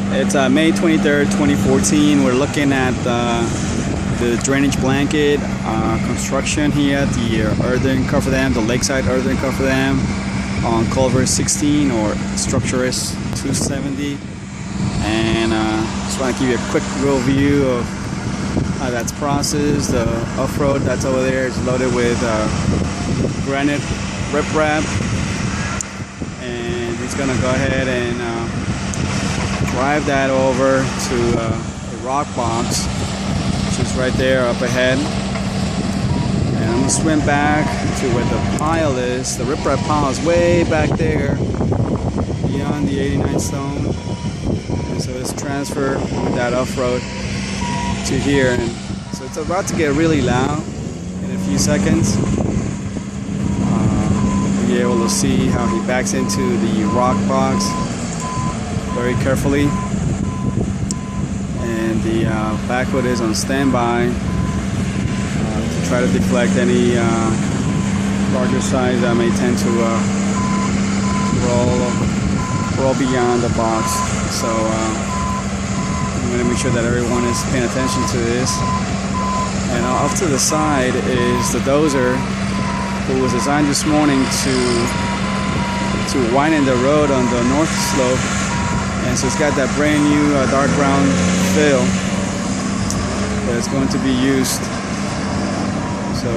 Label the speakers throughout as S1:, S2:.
S1: It's May 23rd, 2014. We're looking at the drainage blanket construction here at the earthen cofferdam, the lakeside earthen cofferdam on culvert 16 or structure S-270. And just want to give you a quick real view of how that's processed. The off-road that's over there is loaded with granite riprap, and he's gonna go ahead and drive that over to a rock box, which is right there up ahead. And I'm gonna swim back to where the pile is. The riprap pile is way back there beyond the 89 stone, and so it's transferred with that off-road to here. And so it's about to get really loud in a few seconds. You'll be able to see how he backs into the rock box very carefully, and the backhoe is on standby to try to deflect any larger size that may tend to roll beyond the box. So I'm going to make sure that everyone is paying attention to this. And off to the side is the dozer, who was designed this morning to widen the road on the north slope. And so it's got that brand new dark brown fill that's going to be used. So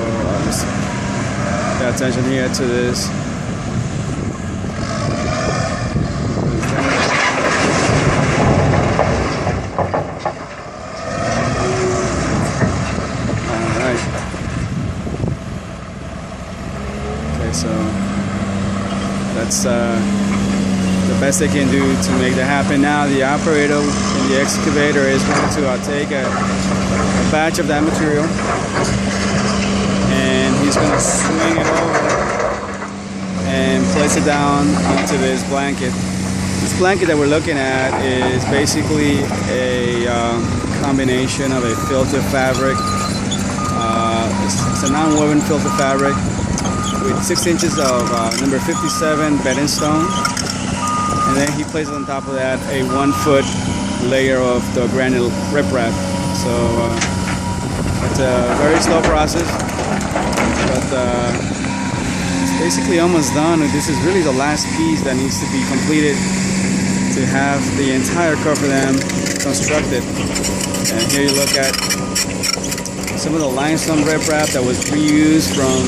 S1: just pay attention here to this. Alright. Okay, so that's the best they can do to make that happen. Now the operator in the excavator is going to take a batch of that material, and he's going to swing it over and place it down onto this blanket. This blanket that we're looking at is basically a combination of a filter fabric. It's a non-woven filter fabric with 6 inches of number 57 bedding stone. And then he places on top of that a 1 foot layer of the granite riprap. So it's a very slow process, but it's basically almost done. This is really the last piece that needs to be completed to have the entire cofferdam constructed. And here you look at some of the limestone riprap that was reused from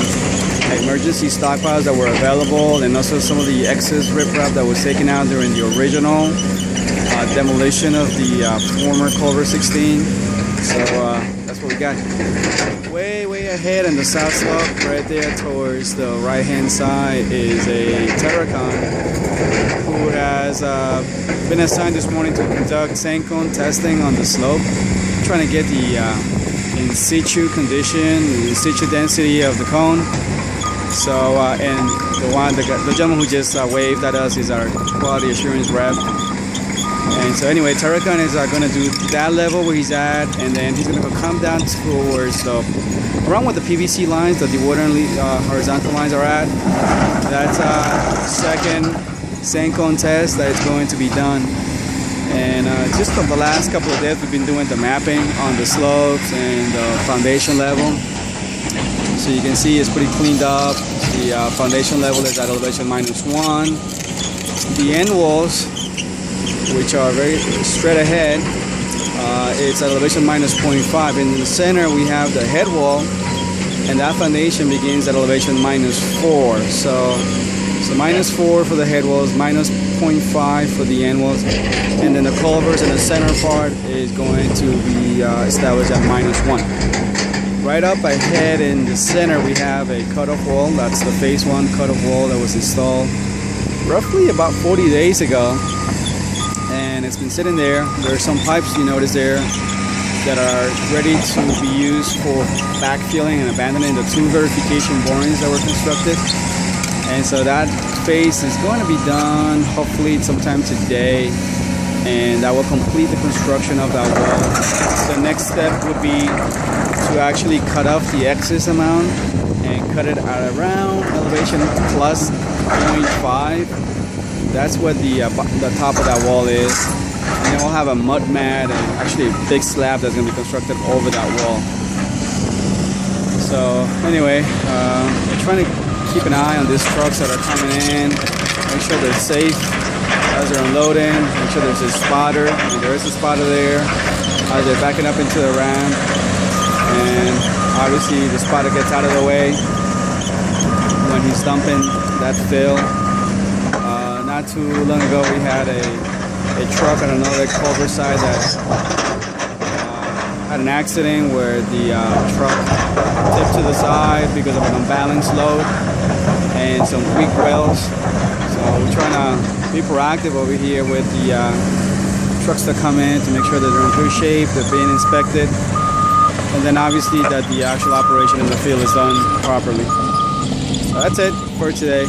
S1: emergency stockpiles that were available, and also some of the excess riprap that was taken out during the original demolition of the former culvert 16. So that's what we got. Way ahead in the south slope, right there towards the right hand side, is a Terracon who has been assigned this morning to conduct sand cone testing on the slope, trying to get the in situ condition, in situ density of the cone. So, and the gentleman who just waved at us is our quality assurance rep. And so anyway, Terracon is going to do that level where he's at, and then he's going to come down towards around where the PVC lines, the dewatering horizontal lines are at. That's second sand cone test that is going to be done. And just from the last couple of days, we've been doing the mapping on the slopes and the foundation level. So you can see it's pretty cleaned up. The foundation level is at elevation -1. The end walls, which are very straight ahead, it's at elevation -0.5. In the center we have the head wall, and that foundation begins at elevation -4. So -4 for the head walls, -0.5 for the end walls, and then the culverts in the center part is going to be established at -1. Right up ahead in the center we have a cutoff wall. That's the phase 1 cutoff wall that was installed roughly about 40 days ago, and it's been sitting there. There are some pipes you notice there that are ready to be used for backfilling and abandoning the 2 verification borings that were constructed. And so that phase is going to be done hopefully sometime today, and that will complete the construction of that wall. The next step would be to actually cut off the excess amount and cut it at around elevation plus 0.5. That's what the top of that wall is. And then we'll have a mud mat and actually a big slab that's going to be constructed over that wall. So anyway, we're trying to keep an eye on these trucks that are coming in, make sure they're safe as they're unloading, make sure there's a spotter, and there is a spotter there as they're backing up into the ramp. And obviously the spotter gets out of the way when he's dumping that fill. Not too long ago we had a truck on another culvert side that had an accident where the truck tipped to the side because of an unbalanced load and some weak wells. So we're trying to be proactive over here with the trucks that come in to make sure that they're in good shape, they're being inspected, and then obviously that the actual operation in the field is done properly. So that's it for today.